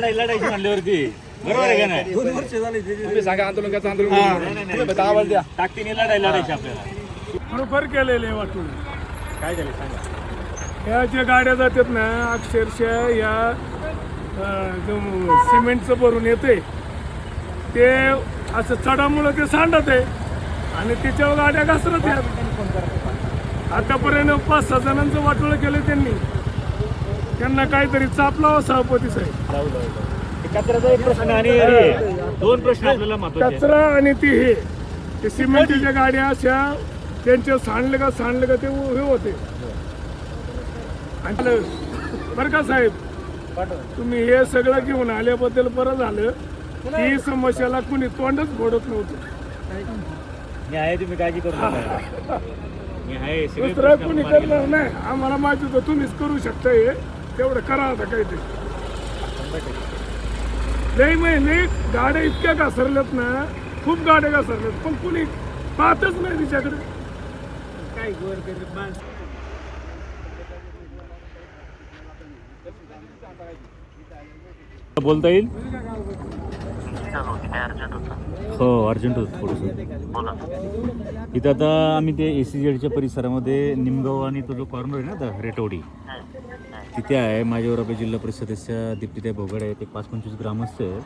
लढायची म्हणल्यावरती बरोबर आहे का नाही? 2 वर्ष झाले तुम्ही सांगा आंदोलन कसं आंदोलन आवाज द्या. ताकदीने लढायची आपल्याला. खरोखर केलेले वाटून काय झालं सांगा. या ज्या गाड्या जातात ना अक्षरशः या जो सिमेंटचं भरून येते ते असं चढामुळं ते सांडत आहे आणि त्याच्यावर गाड्या घसरत आहेत. आतापर्यंत 5-6 जणांचं वाटोळं केलं त्यांना काहीतरी चापलावं सभापती साहेब. कचऱ्याचा एक प्रश्न आणि 2 प्रश्न आपल्याला महत्त्वाचे आहेत. कचरा आणि ते सिमेंटच्या गाड्या अशा त्यांच्या सांडलं का ते हे होते. आणि बरं का साहेब तुम्ही हे सगळं घेऊन आल्याबद्दल बरं झालं. ही समस्याला कुणी तोंडच फोडत नव्हतं. मी आहे, तुम्ही काळजी करू नका. मी आहे. सगळे दुसरं प्रश्न कुणी मार्गी करणार नाही. आम्हाला माहिती होतं तुम्हीच करू शकता. हे तेवढं करा आता काहीतरी. लई महिने गाड्या इतक्या घसरल्यात ना, खूप गाड्या घसरल्यात पण कुणी पाहतच नाही तिच्याकडे. काय गोरगरीब माणसं बोलता येईल. हो अर्जंट होतं थोडंसं. इथं आता आम्ही ते ACZ परिसरामध्ये निमगाव आणि तो जो कॉर्नर आहे ना आता रेटवडी तिथे आहे. माझ्यावर आपल्या जिल्हा परिषद सदस्य दीप्तीताई भोगडे आहेत. एक 5-25 ग्रामस्थ आहेत.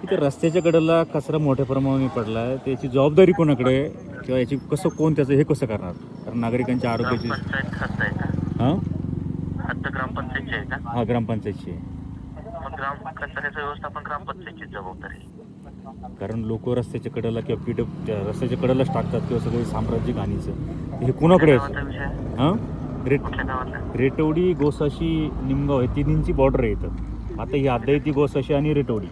तिथे रस्त्याच्या कडेला कचरा मोठ्या प्रमाणाने पडला आहे. त्याची जबाबदारी कोणाकडे किंवा याची कोण त्याचं हे कसं करणार. कारण नागरिकांच्या आरोग्याची हां ग्रामपंचायतची आहे का? हा ग्रामपंचायतची आहे. कचऱ्याचं व्यवस्थापन ग्रामपंचायतची जबाबदारी. कारण लोक रस्त्याच्या कडेला किंवा रस्त्याच्या कडेलाच टाकतात किंवा सगळे साम्राज्य घाणीचं हे कुणाकडे हां रेटवडी गोसाशी निमगाव हे तिन्हींची बॉर्डर आहे इथं. आता ही आद्यायती गोसाशी आणि रेटवडी.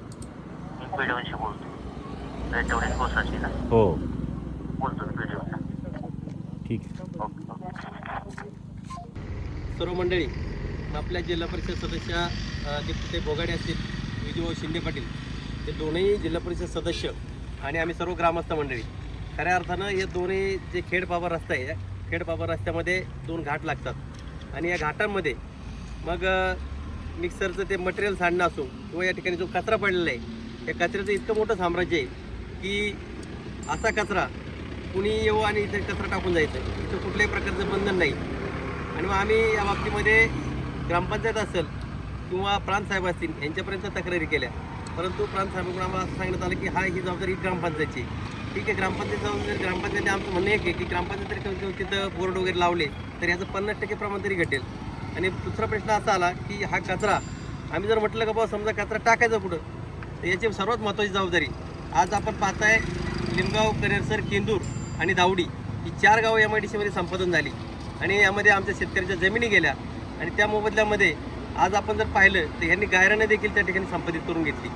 व्हिडिओशी बोलतो. रेटवडी गोसाशी ना? हो बोलतो व्हिडिओ. ठीक आहे. सर्व मंडळी आपल्या जिल्हा परिषद सदस्य दीप्तीताई भोगाडे असतील, विजयभाऊ शिंदे पाटील हे दोन्ही जिल्हा परिषद सदस्य आणि आम्ही सर्व ग्रामस्थ मंडळी खऱ्या अर्थानं हे दोन्ही जे खेडपाबा रस्ता आहे या खेडपाबा रस्त्यामध्ये 2 घाट लागतात आणि या घाटांमध्ये मग मिक्सरचं ते मटेरियल सांडणं असो किंवा या ठिकाणी जो कचरा पडलेला आहे या कचऱ्याचं इतकं मोठं साम्राज्य आहे की असा कचरा कुणी येऊ आणि इथे कचरा टाकून जायचं इथं कुठल्याही प्रकारचं बंधन नाही. आणि मग आम्ही या बाबतीमध्ये ग्रामपंचायत असेल किंवा प्रांतसाहेब असतील यांच्यापर्यंत तक्रारी केल्या, परंतु प्रांतसाहेबांकडून आम्हाला असं सांगण्यात आलं की ही जबाबदारी ग्रामपंचायतची. ठीक आहे, ग्रामपंचायत आमचं म्हणणं एक आहे की ग्रामपंचायत तरी तिथं बोर्ड वगैरे लावले तर याचं 50% प्रमाण तरी घटेल. आणि दुसरा प्रश्न असा आला की हा कचरा आम्ही जर म्हटलं का बाबा समजा कचरा टाकायचा कुठं तर याची सर्वात महत्त्वाची जबाबदारी आज आपण पाहताय लिमगाव, कनेरसर, केंदूर आणि दावडी ही 4 गावं MIDC मध्ये संपादन झाली आणि यामध्ये आमच्या शेतकऱ्यांच्या जमिनी गेल्या आणि त्या मोबदल्यामध्ये आज आपण जर पाहिलं तर यांनी गायरानं देखील त्या ठिकाणी संपादित करून घेतली.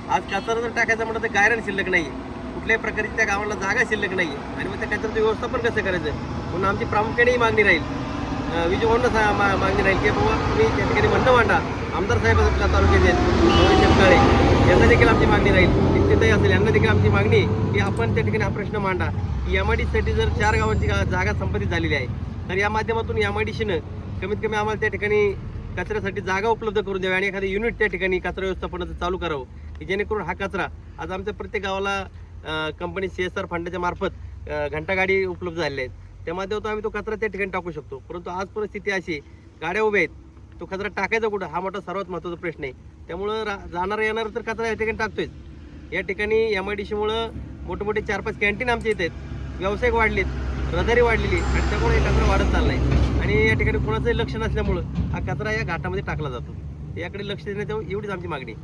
आज कचरा जर टाकायचा म्हटलं तर गायरान शिल्लक नाही आहे, कुठल्याही प्रकारची त्या गावाला जागा शिल्लक नाही आहे आणि मग त्या कचऱ्याचं व्यवस्थापन कसं करायचं म्हणून आमची प्रामुख्याने ही मागणी राहील. विजयभाऊंना मागणी राहील की बाबा तुम्ही त्या ठिकाणी म्हणणं मांडा. आमदार साहेब आपल्या तालुक्याचे शेतकाळे यांना देखील आमची मागणी राहील. दीप्तीताई असेल यांना देखील आमची मागणी की आपण त्या ठिकाणी हा प्रश्न मांडा की MIDCसाठी जर 4 गावांची जागा संपादित झालेली आहे तर या माध्यमातून MIDCनं कमीत कमी आम्हाला त्या ठिकाणी कचऱ्यासाठी जागा उपलब्ध करून द्यावी आणि एखादं युनिट त्या ठिकाणी कचरा व्यवस्थापनाचं चालू करावं की जेणेकरून हा कचरा आज आमच्या प्रत्येक गावाला कंपनी CSR फंडाच्या मार्फत घंटागाडी उपलब्ध झालेल्या आहेत. त्या माध्यमातून आम्ही तो कचरा त्या ठिकाणी टाकू शकतो. परंतु आज परिस्थिती अशी गाड्या उभ्या आहेत, तो कचरा टाकायचा कुठं हा मोठा सर्वात महत्त्वाचा प्रश्न आहे. त्यामुळं जाणार येणार तर कचरा या ठिकाणी टाकतोय. या ठिकाणी MIDCमुळं मोठे 4-5 कॅन्टीन आमच्या इथे आहेत, व्यावसायिक वाढलेत, रहदारी वाढलेली आणि त्यामुळे हे कचरा वाढत चालला आहे आणि या ठिकाणी कोणाचंही लक्ष नसल्यामुळं हा कचरा या घाटामध्ये टाकला जातो. याकडे लक्ष देण्यात यावं एवढीच आमची मागणी.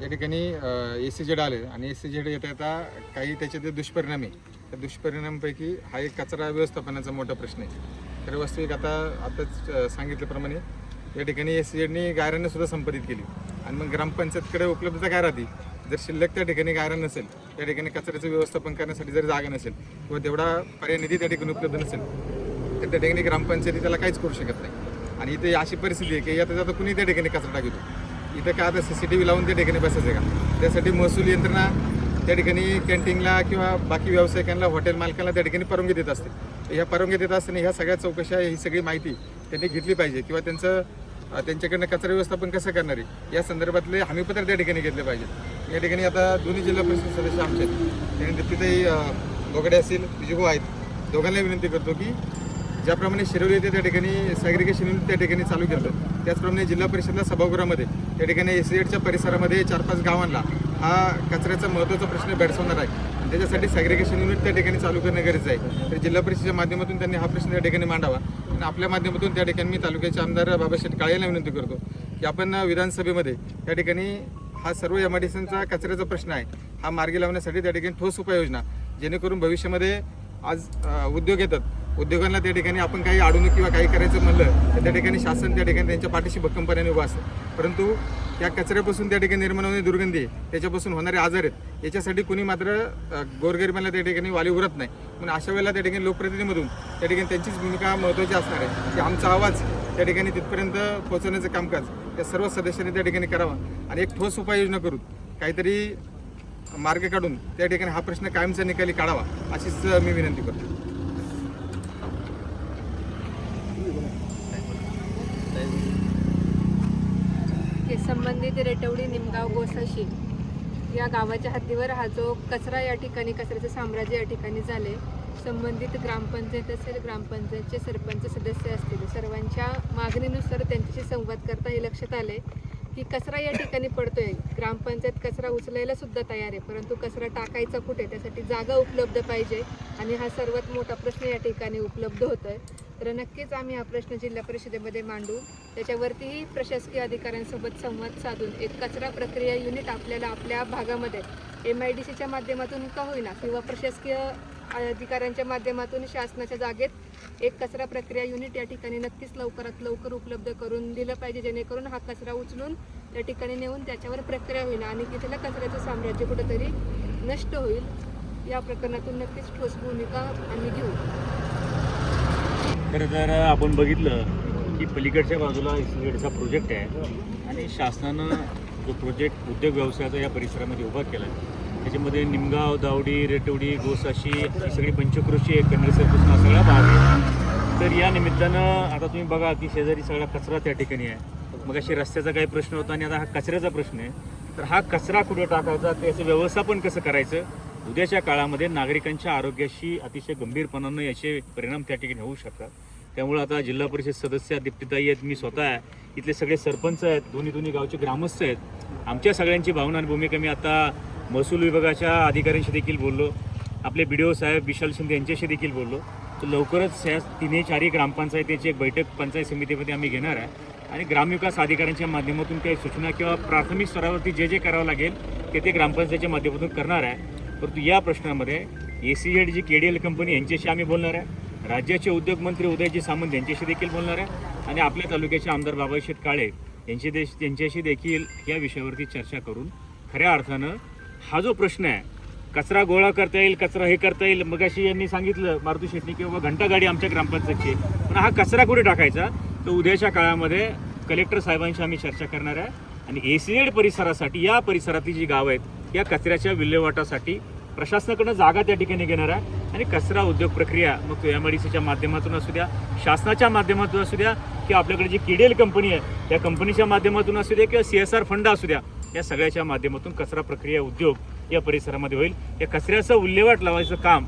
या ठिकाणी ACZ आले आणि ACZ येता काही त्याचे ते दुष्परिणाम आहे. त्या दुष्परिणामांपैकी हा एक कचरा व्यवस्थापनाचा मोठा प्रश्न आहे. तर वास्तविक आताच सांगितल्याप्रमाणे या ठिकाणी ACZने गायरानं सुद्धा संपादित केली आणि मग ग्रामपंचायतकडे उपलब्धता काय राहते जर शिल्लक त्या ठिकाणी गायरान नसेल, त्या ठिकाणी कचऱ्याचं व्यवस्थापन करण्यासाठी जर जागा नसेल किंवा तेवढा पर्याय निधी त्या ठिकाणी उपलब्ध नसेल तर त्या ठिकाणी ग्रामपंचायती त्याला काहीच करू शकत नाही. आणि इथे अशी परिस्थिती आहे की आता कुणी त्या ठिकाणी कचरा टाकतो. इथं काय आता CCTV लावून त्या ठिकाणी बसायचं का? त्यासाठी महसूल यंत्रणा त्या ठिकाणी कॅन्टीनला किंवा बाकी व्यावसायिकांना, हॉटेल मालकांना त्या ठिकाणी परवानगी देत असते. ह्या परवानगी देत असताना ह्या सगळ्या चौकशा, ही सगळी माहिती त्यांनी घेतली पाहिजे किंवा त्यांचं त्यांच्याकडनं कचरा व्यवस्थापन कसं करणार आहे या संदर्भातले हमीपत्र त्या ठिकाणी घेतले पाहिजेत. या ठिकाणी आता दोन्ही जिल्हा परिषद सदस्य आमचे आहेत, त्यानंतर तिथेही बोगडे असतील, विजयभाऊ आहेत, दोघांना विनंती करतो की ज्याप्रमाणे शिरवली येते त्या ठिकाणी सॅग्रिगेशन युनिट त्या ठिकाणी चालू केलं, त्याचप्रमाणे जिल्हा परिषदला सभागृहामध्ये त्या ठिकाणी एसीजेडच्या परिसरामध्ये 4-5 गावांना हा कचऱ्याचा महत्त्वाचा प्रश्न भेडसावणार आहे आणि त्याच्यासाठी सॅग्रिगेशन युनिट त्या ठिकाणी चालू करणं गरजेचं आहे. तर जिल्हा परिषदेच्या माध्यमातून त्यांनी हा प्रश्न त्या ठिकाणी मांडावा आणि आपल्या माध्यमातून त्या ठिकाणी मी तालुक्याचे आमदार बाबाशेठ काळे यांना विनंती करतो की आपण विधानसभेमध्ये त्या ठिकाणी हा सर्व एमआयडीसीचा कचऱ्याचा प्रश्न आहे हा मार्गी लावण्यासाठी त्या ठिकाणी ठोस उपाययोजना, जेणेकरून भविष्यामध्ये आज उद्योग येतात, उद्योगांना त्या ठिकाणी आपण काही अडवणूक किंवा काही करायचं म्हणलं तर त्या ठिकाणी शासन त्या ठिकाणी त्यांच्या पाठीशी भक्कमपणाने उभं असतं. परंतु त्या कचऱ्यापासून त्या ठिकाणी निर्माण होणारी दुर्गंधी आहे, त्याच्यापासून होणारे आजार आहेत, याच्यासाठी कुणी मात्र गोरगरिबांना त्या ठिकाणी वाली उरत नाही. म्हणून अशा वेळेला त्या ठिकाणी लोकप्रतिनिधीमधून त्या ठिकाणी त्यांचीच भूमिका महत्त्वाची असणार आहे की आमचा आवाज त्या ठिकाणी तिथपर्यंत पोहोचवण्याचं कामकाज या सर्व सदस्यांनी त्या ठिकाणी करावं आणि एक ठोस उपाययोजना करून काहीतरी मार्ग काढून त्या ठिकाणी हा प्रश्न कायमचा निकाली काढावा अशीच मी विनंती करतो. हे संबंधित रेटवडी, निमगाव, गोसाशी या गावाच्या हद्दीवर हा जो कचरा या ठिकाणी कचऱ्याचं साम्राज्य या ठिकाणी झाले, संबंधित ग्रामपंचायत असेल, ग्रामपंचायतचे सरपंच सदस्य असतील, सर्वांच्या मागणीनुसार त्यांच्याशी संवाद करता हे लक्षात आले की कचरा या ठिकाणी पडतोय. ग्रामपंचायत कचरा उचलायला सुद्धा तयार आहे, परंतु कचरा टाकायचा कुठे, त्यासाठी जागा उपलब्ध पाहिजे आणि हा सर्वात मोठा प्रश्न या ठिकाणी उपलब्ध होतोय. तर नक्कीच आम्ही हा प्रश्न जिल्हा परिषदेमध्ये मांडू, त्याच्यावरतीही प्रशासकीय अधिकाऱ्यांसोबत संवाद साधून एक कचरा प्रक्रिया युनिट आपल्याला आपल्या भागामध्ये MIDCच्या माध्यमातून का होईना किंवा प्रशासकीय अधिकाऱ्यांच्या माध्यमातून शासनाच्या जागेत एक कचरा प्रक्रिया युनिट या ठिकाणी नक्कीच लवकरात लवकर उपलब्ध करून दिलं पाहिजे, जेणेकरून हा कचरा उचलून त्या ठिकाणी नेऊन त्याच्यावर प्रक्रिया होईल आणि तिथलं कचऱ्याचं साम्राज्य कुठंतरी नष्ट होईल. या प्रकरणातून नक्कीच ठोस भूमिका आम्ही घेऊ. खरं तर आपण बघितलं की पलीकडच्या बाजूला एसीजेडचा प्रोजेक्ट आहे आणि शासनानं जो प्रोजेक्ट उद्योग व्यवसायाचा या परिसरामध्ये उभा केला आहे, त्याच्यामध्ये निमगाव, दावडी, रेटवडी, गोसाशी ही सगळी पंचक्रोशी आहे, कन्नडसरपासून हा सगळा भाग आहे. तर या निमित्तानं आता तुम्ही बघा की शेजारी सगळा कचरा त्या ठिकाणी आहे. मग अशी रस्त्याचा काही प्रश्न होता आणि आता हा कचऱ्याचा प्रश्न आहे. तर हा कचरा कुठे टाकायचा, त्याचं व्यवस्थापन कसं करायचं, उद्याच्या काळामध्ये नागरिकांच्या आरोग्याशी अतिशय गंभीरपणानं याचे परिणाम त्या ठिकाणी होऊ शकतात. त्यामुळे आता जिल्हा परिषद सदस्य दीप्तीताई आहेत, मी स्वतः आहे, इथले सगळे सरपंच आहेत, दोन्ही गावचे ग्रामस्थ आहेत. आमच्या सगळ्यांची भावना आणि भूमिका मी आता महसूल विभागाच्या अधिकाऱ्यांशी देखील बोललो, आपले BDO साहेब विशाल शिंदे यांच्याशी देखील बोललो. तर लवकरच या 3-4 ग्रामपंचायतीची एक बैठक पंचायत समितीमध्ये आम्ही घेणार आहे आणि ग्रामविकास अधिकाऱ्यांच्या माध्यमातून काही सूचना किंवा प्राथमिक स्तरावरती जे करावं लागेल ते ग्रामपंचायतीच्या माध्यमातून करणार आहे. परंतु या प्रश्नामध्ये ACZ जी KDL कंपनी यांच्याशी आम्ही बोलणार आहे, राज्याचे उद्योगमंत्री उदयजी सामंत यांच्याशी देखील बोलणार आहे आणि आपल्या तालुक्याचे आमदार बाबाशेठ काळे यांच्याशी देखील या विषयावरती चर्चा करून खऱ्या अर्थानं हा जो प्रश्न आहे, कचरा गोळा करता येईल, कचरा हे करता येईल. मगाशी यांनी सांगितलं मारुती शेट्टी किंवा घंटागाडी आमच्या ग्रामपंचायतची, पण हा कचरा कुठे टाकायचा तर उद्याच्या काळामध्ये कलेक्टर साहेबांशी आम्ही चर्चा करणार आहे आणि ACZ परिसरासाठी या परिसरातली जी गावं आहेत या कचऱ्याच्या विल्हेवाटासाठी प्रशासनाकडनं जागा त्या ठिकाणी घेणार आहे आणि कचरा उद्योग प्रक्रिया मग तो MIDCच्या माध्यमातून असू द्या, शासनाच्या माध्यमातून असू द्या किंवा आपल्याकडे जी KDL कंपनी आहे त्या कंपनीच्या माध्यमातून असू द्या किंवा CSR फंड असू द्या, या सगळ्याच्या माध्यमातून कचरा प्रक्रिया उद्योग या परिसरामध्ये होईल. या कचऱ्याचं विल्हेवाट लावायचं काम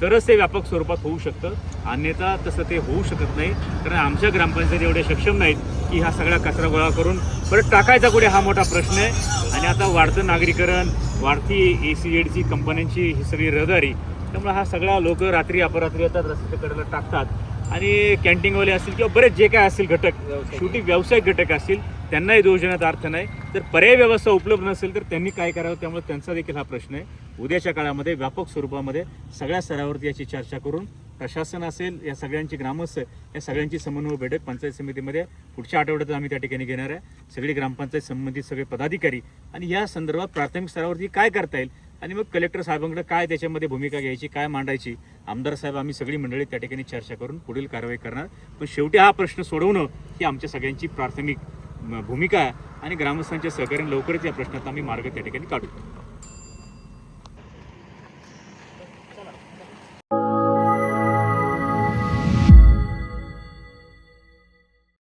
तरच ते व्यापक स्वरूपात होऊ शकतं, अन्यथा तसं ते होऊ शकत नाही. कारण आमच्या ग्रामपंचायती एवढे सक्षम नाहीत की हा सगळा कचरा गोळा करून परत टाकायचा कुठे, हा मोठा प्रश्न आहे. आणि आता वाढतं नागरीकरण, वाढती ACZची कंपन्यांची ही सगळी रहदारी, त्यामुळे हा सगळा लोक रात्री अपरात्री येतात, रस्त्याच्या कडेला टाकतात आणि कॅन्टीनवाले असतील किंवा बरेच जे काय असतील घटक, शेवटी व्यावसायिक घटक असतील, त्यांनाही दोष देण्यात अर्थ नाही. तर पर्यायी व्यवस्था उपलब्ध नसेल तर त्यांनी काय करावं, त्यामुळे त्यांचा देखील हा प्रश्न आहे. उद्याच्या काळामध्ये व्यापक स्वरूपामध्ये सगळ्या स्तरावरती याची चर्चा करून प्रशासन असेल, या सगळ्यांची ग्रामस्थ, या सगळ्यांची समन्वय बैठक पंचायत समितीमध्ये पुढच्या आठवड्यात आम्ही त्या ठिकाणी घेणार आहे. सगळी ग्रामपंचायत संबंधित सगळे पदाधिकारी आणि या संदर्भात प्राथमिक स्तरावरती काय करता येईल आणि मग कलेक्टर साहेबांकडे काय त्याच्यामध्ये भूमिका घ्यायची, काय मांडायची, आमदार साहेब आम्ही सगळी मंडळी त्या ठिकाणी चर्चा करून पुढील कारवाई करणार. पण शेवटी हा प्रश्न सोडवणं ही आमच्या सगळ्यांची प्राथमिक भूमिका आहे आणि ग्रामस्थांच्या सहकार्याने लवकरच या प्रश्नात आम्ही मार्ग त्या ठिकाणी काढू.